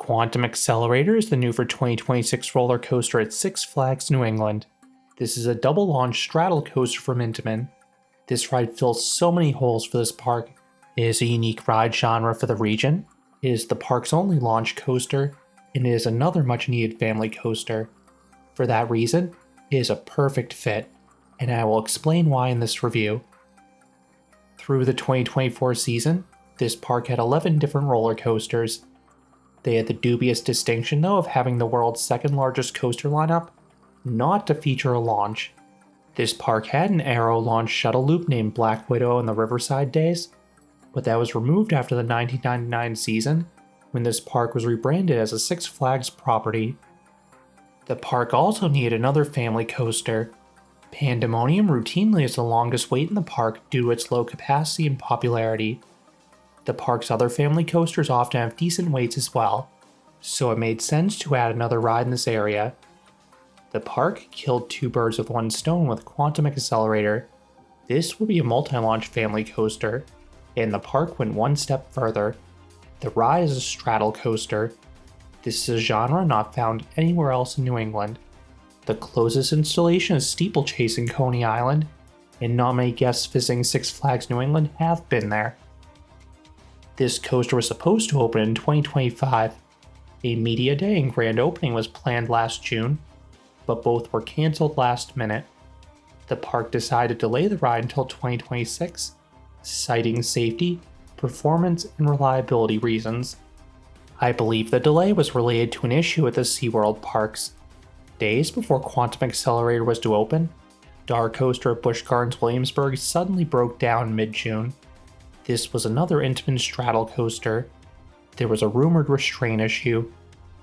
Quantum Accelerator is the new for 2026 roller coaster at Six Flags New England. This is a double-launch straddle coaster from Intamin. This ride fills so many holes for this park. It is a unique ride genre for the region, it is the park's only launch coaster, and it is another much-needed family coaster. For that reason, it is a perfect fit, and I will explain why in this review. Through the 2024 season, this park had 11 different roller coasters. They had the dubious distinction though of having the world's second largest coaster lineup, not to feature a launch. This park had an Aero launch shuttle loop named Black Widow in the Riverside days, but that was removed after the 1999 season when this park was rebranded as a Six Flags property. The park also needed another family coaster. Pandemonium routinely is the longest wait in the park due to its low capacity and popularity. The park's other family coasters often have decent waits as well, so it made sense to add another ride in this area. The park killed two birds with one stone with Quantum Accelerator. This will be a multi-launch family coaster, and the park went one step further. The ride is a straddle coaster. This is a genre not found anywhere else in New England. The closest installation is Steeplechase in Coney Island, and not many guests visiting Six Flags New England have been there. This coaster was supposed to open in 2025. A media day and grand opening was planned last June, but both were cancelled last minute. The park decided to delay the ride until 2026, citing safety, performance, and reliability reasons. I believe the delay was related to an issue at the SeaWorld parks. Days before Quantum Accelerator was to open, Dark Coaster at Busch Gardens Williamsburg suddenly broke down mid-June. This was another Intamin Straddle coaster. There was a rumored restraint issue.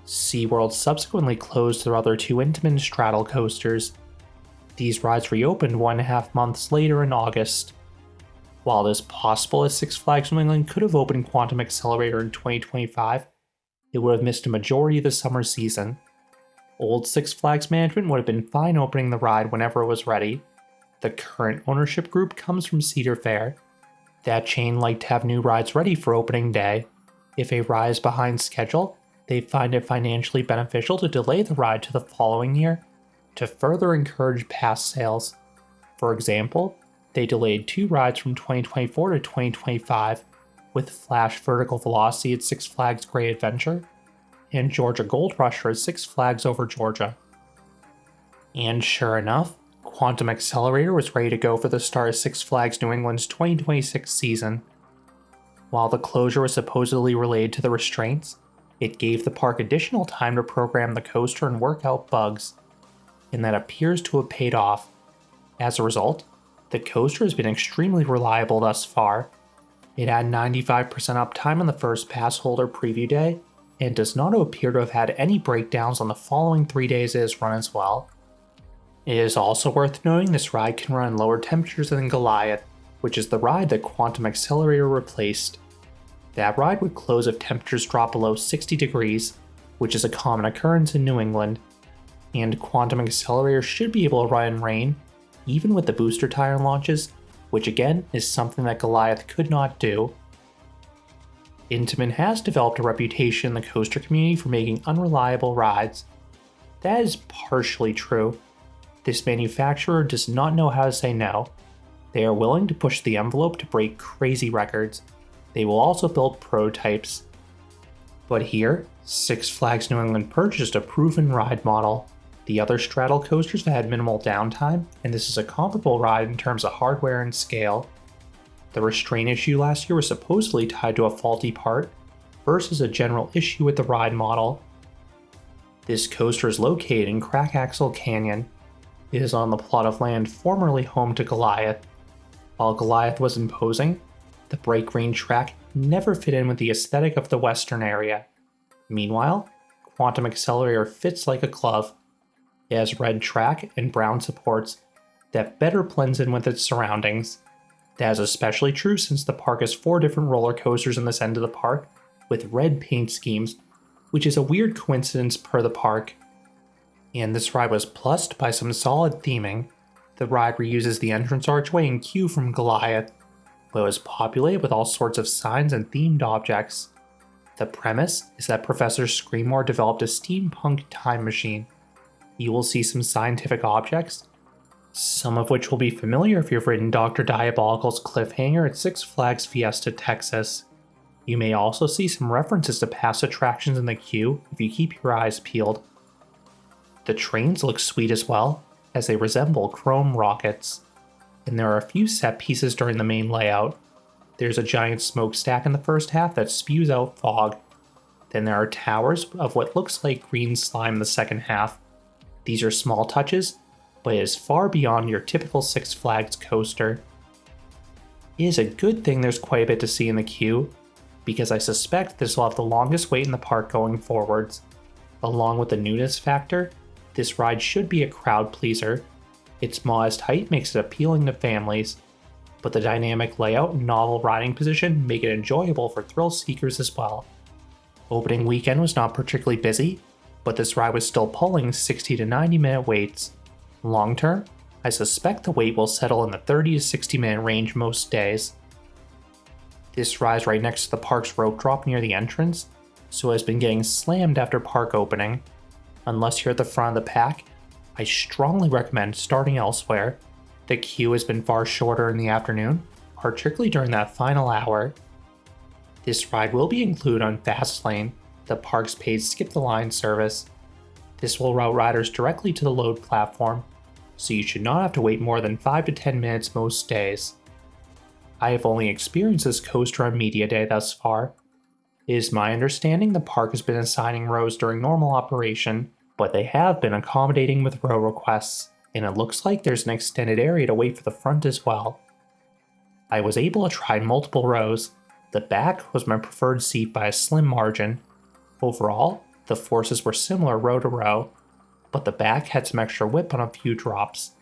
SeaWorld subsequently closed their other two Intamin Straddle coasters. These rides reopened 1.5 months later in August. While it is possible that Six Flags New England could have opened Quantum Accelerator in 2025, it would have missed a majority of the summer season. Old Six Flags management would have been fine opening the ride whenever it was ready. The current ownership group comes from Cedar Fair. That chain liked to have new rides ready for opening day. If a ride is behind schedule, they find it financially beneficial to delay the ride to the following year to further encourage past sales. For example, they delayed two rides from 2024 to 2025, with Flash Vertical Velocity at Six Flags Great Adventure and Georgia Gold Rusher at Six Flags Over Georgia. And sure enough, Quantum Accelerator was ready to go for the start of Six Flags New England's 2026 season. While the closure was supposedly related to the restraints, it gave the park additional time to program the coaster and work out bugs, and that appears to have paid off. As a result, the coaster has been extremely reliable thus far. It had 95% uptime on the first pass holder preview day, and does not appear to have had any breakdowns on the following 3 days it has run as well. It is also worth noting this ride can run in lower temperatures than Goliath, which is the ride that Quantum Accelerator replaced. That ride would close if temperatures drop below 60 degrees, which is a common occurrence in New England, and Quantum Accelerator should be able to run in rain, even with the booster tire launches, which again is something that Goliath could not do. Intamin has developed a reputation in the coaster community for making unreliable rides. That is partially true. This manufacturer does not know how to say no. They are willing to push the envelope to break crazy records. They will also build prototypes. But here, Six Flags New England purchased a proven ride model. The other straddle coasters had minimal downtime, and this is a comparable ride in terms of hardware and scale. The restraint issue last year was supposedly tied to a faulty part, versus a general issue with the ride model. This coaster is located in Crack Axle Canyon. It is on the plot of land formerly home to Goliath. While Goliath was imposing, the bright green track never fit in with the aesthetic of the western area. Meanwhile, Quantum Accelerator fits like a glove. It has red track and brown supports that better blends in with its surroundings. That is especially true since the park has 4 different roller coasters in this end of the park with red paint schemes, which is a weird coincidence per the park. And this ride was plussed by some solid theming. The ride reuses the entrance archway and queue from Goliath, but it was populated with all sorts of signs and themed objects. The premise is that Professor Screamore developed a steampunk time machine. You will see some scientific objects, some of which will be familiar if you've ridden Dr. Diabolical's cliffhanger at Six Flags Fiesta, Texas. You may also see some references to past attractions in the queue if you keep your eyes peeled. The trains look sweet as well, as they resemble chrome rockets. And there are a few set pieces during the main layout. There's a giant smokestack in the first half that spews out fog. Then there are towers of what looks like green slime in the second half. These are small touches, but it is far beyond your typical Six Flags coaster. It is a good thing there's quite a bit to see in the queue, because I suspect this will have the longest wait in the park going forwards. Along with the newness factor, this ride should be a crowd pleaser. Its modest height makes it appealing to families, but the dynamic layout and novel riding position make it enjoyable for thrill seekers as well. Opening weekend was not particularly busy, but this ride was still pulling 60 to 90 minute waits. Long term, I suspect the wait will settle in the 30 to 60 minute range most days. This ride is right next to the park's rope drop near the entrance, so it has been getting slammed after park opening. Unless you're at the front of the pack, I strongly recommend starting elsewhere. The queue has been far shorter in the afternoon, particularly during that final hour. This ride will be included on Fastlane, the park's paid skip-the-line service. This will route riders directly to the load platform, so you should not have to wait more than 5 to 10 minutes most days. I have only experienced this coaster on Media Day thus far. It is my understanding the park has been assigning rows during normal operation, but they have been accommodating with row requests, and it looks like there's an extended area to wait for the front as well. I was able to try multiple rows. The back was my preferred seat by a slim margin. Overall, the forces were similar row to row, but the back had some extra whip on a few drops.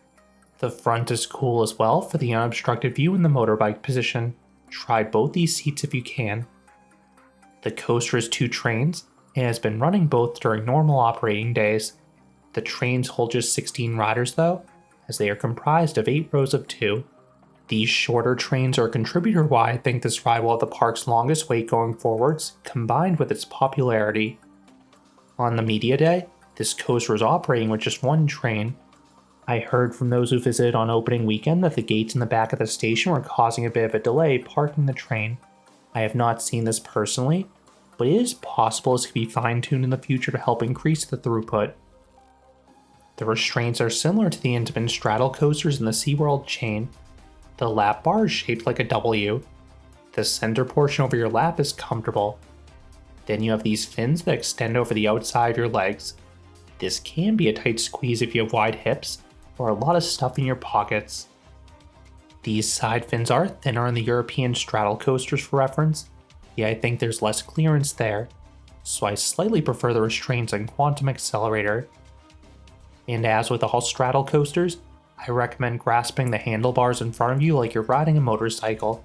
The front is cool as well for the unobstructed view in the motorbike position. Try both these seats if you can. The coaster is 2 trains and has been running both during normal operating days. The trains hold just 16 riders though, as they are comprised of 8 rows of 2. These shorter trains are a contributor why I think this ride will have the park's longest wait going forwards, combined with its popularity. On the media day, this coaster is operating with just 1 train. I heard from those who visited on opening weekend that the gates in the back of the station were causing a bit of a delay parking the train. I have not seen this personally, but it is possible this could be fine-tuned in the future to help increase the throughput. The restraints are similar to the Intamin Straddle coasters in the SeaWorld chain. The lap bar is shaped like a W. The center portion over your lap is comfortable. Then you have these fins that extend over the outside of your legs. This can be a tight squeeze if you have wide hips or a lot of stuff in your pockets. These side fins are thinner on the European straddle coasters for reference, yet I think there's less clearance there, so I slightly prefer the restraints on Quantum Accelerator. And as with all straddle coasters, I recommend grasping the handlebars in front of you like you're riding a motorcycle.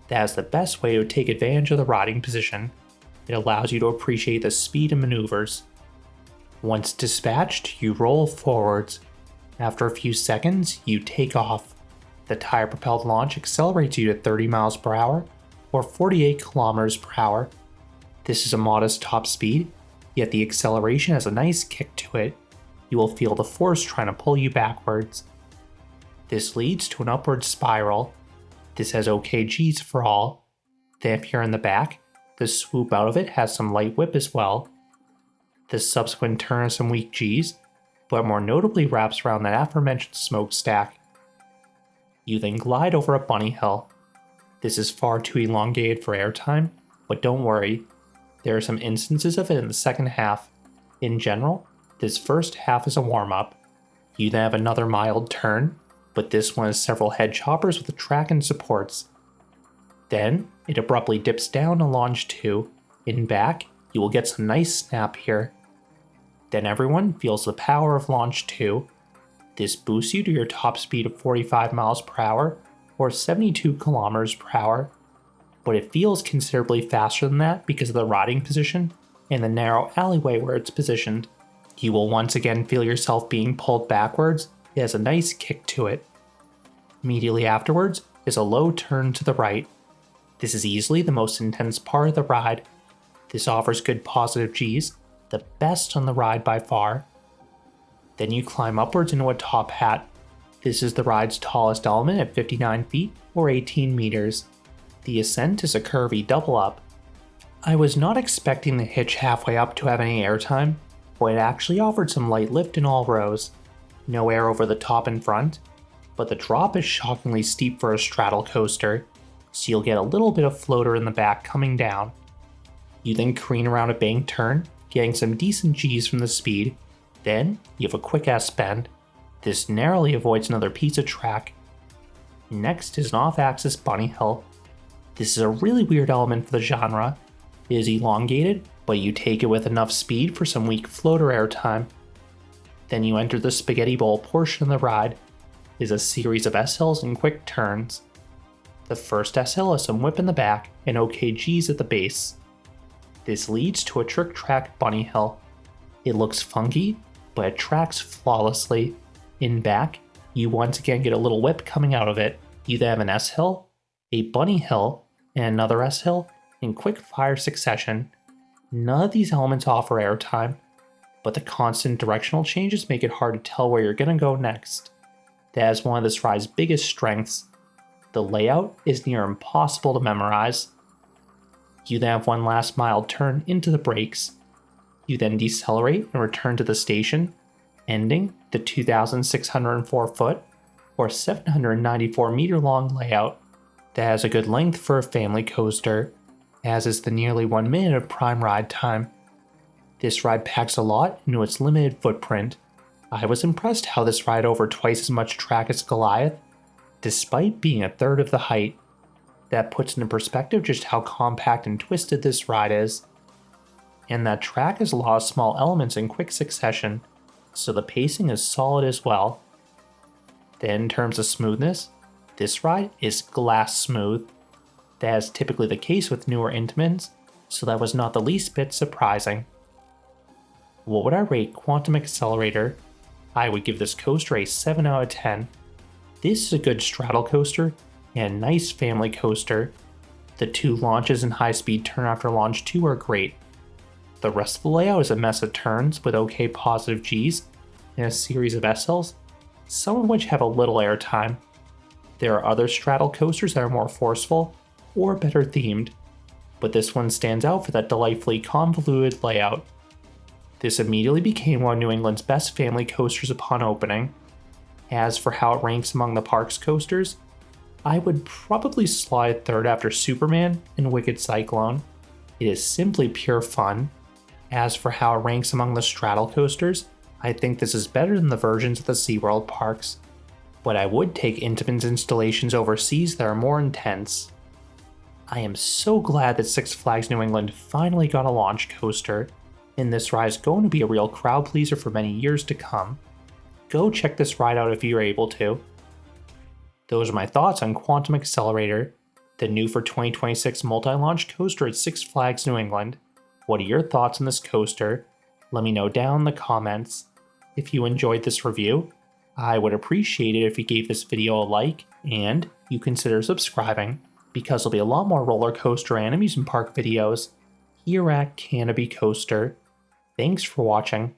That is the best way to take advantage of the riding position. It allows you to appreciate the speed and maneuvers. Once dispatched, you roll forwards. After a few seconds, you take off. The tire-propelled launch accelerates you to 30 miles per hour or 48 kilometers per hour. This is a modest top speed, yet the acceleration has a nice kick to it. You will feel the force trying to pull you backwards. This leads to an upward spiral. This has okay G's for all. Then if you're in the back, the swoop out of it has some light whip as well. The subsequent turn has some weak G's, but more notably wraps around that aforementioned smokestack. You then glide over a bunny hill. This is far too elongated for airtime, but don't worry, there are some instances of it in the second half. In general, this first half is a warm-up. You then have another mild turn, but this one has several head choppers with a track and supports. Then, it abruptly dips down to launch 2. In back, you will get some nice snap here. Then everyone feels the power of launch 2. This boosts you to your top speed of 45 miles per hour or 72 kilometers per hour, but it feels considerably faster than that because of the riding position and the narrow alleyway where it's positioned. You will once again feel yourself being pulled backwards. It has a nice kick to it. Immediately afterwards is a low turn to the right. This is easily the most intense part of the ride. This offers good positive Gs, the best on the ride by far. Then you climb upwards into a top hat. This is the ride's tallest element at 59 feet or 18 meters. The ascent is a curvy double up. I was not expecting the hitch halfway up to have any airtime, but it actually offered some light lift in all rows. No air over the top and front, but the drop is shockingly steep for a straddle coaster, so you'll get a little bit of floater in the back coming down. You then careen around a bank turn, getting some decent Gs from the speed. Then you have a quick S-bend. This narrowly avoids another piece of track. Next is an off-axis bunny hill. This is a really weird element for the genre. It is elongated, but you take it with enough speed for some weak floater airtime. Then you enter the spaghetti bowl portion of the ride. It is a series of S-hills and quick turns. The first S-hill has some whip in the back and OK Gs at the base. This leads to a trick track bunny hill. It looks funky, but it tracks flawlessly. In back, you once again get a little whip coming out of it. You then have an S-hill, a bunny hill, and another S-hill in quick fire succession. None of these elements offer airtime, but the constant directional changes make it hard to tell where you're gonna go next. That is one of this ride's biggest strengths. The layout is near impossible to memorize. You then have one last mild turn into the brakes. You then decelerate and return to the station, ending the 2,604 foot or 794 meter long layout that has a good length for a family coaster, as is the nearly 1 minute of prime ride time. This ride packs a lot into its limited footprint. I was impressed how this ride over twice as much track as Goliath, despite being a third of the height. That puts into perspective just how compact and twisted this ride is. And that track has a lot of small elements in quick succession, so the pacing is solid as well. Then in terms of smoothness, this ride is glass smooth. That is typically the case with newer Intamins, so that was not the least bit surprising. What would I rate Quantum Accelerator? I would give this coaster a 7 out of 10. This is a good straddle coaster and a nice family coaster. The 2 launches and high-speed turn after launch 2 are great. The rest of the layout is a mess of turns with okay positive Gs and a series of S-hills, some of which have a little airtime. There are other straddle coasters that are more forceful or better themed, but this one stands out for that delightfully convoluted layout. This immediately became one of New England's best family coasters upon opening. As for how it ranks among the park's coasters, I would probably slide third after Superman and Wicked Cyclone. It is simply pure fun. As for how it ranks among the straddle coasters, I think this is better than the versions at the SeaWorld parks, but I would take Intamin's installations overseas that are more intense. I am so glad that Six Flags New England finally got a launch coaster, and this ride is going to be a real crowd pleaser for many years to come. Go check this ride out if you're able to. Those are my thoughts on Quantum Accelerator, the new for 2026 multi-launch coaster at Six Flags New England. What are your thoughts on this coaster? Let me know down in the comments. If you enjoyed this review, I would appreciate it if you gave this video a like and you consider subscribing, because there'll be a lot more roller coaster and amusement park videos here at Canopy Coaster. Thanks for watching.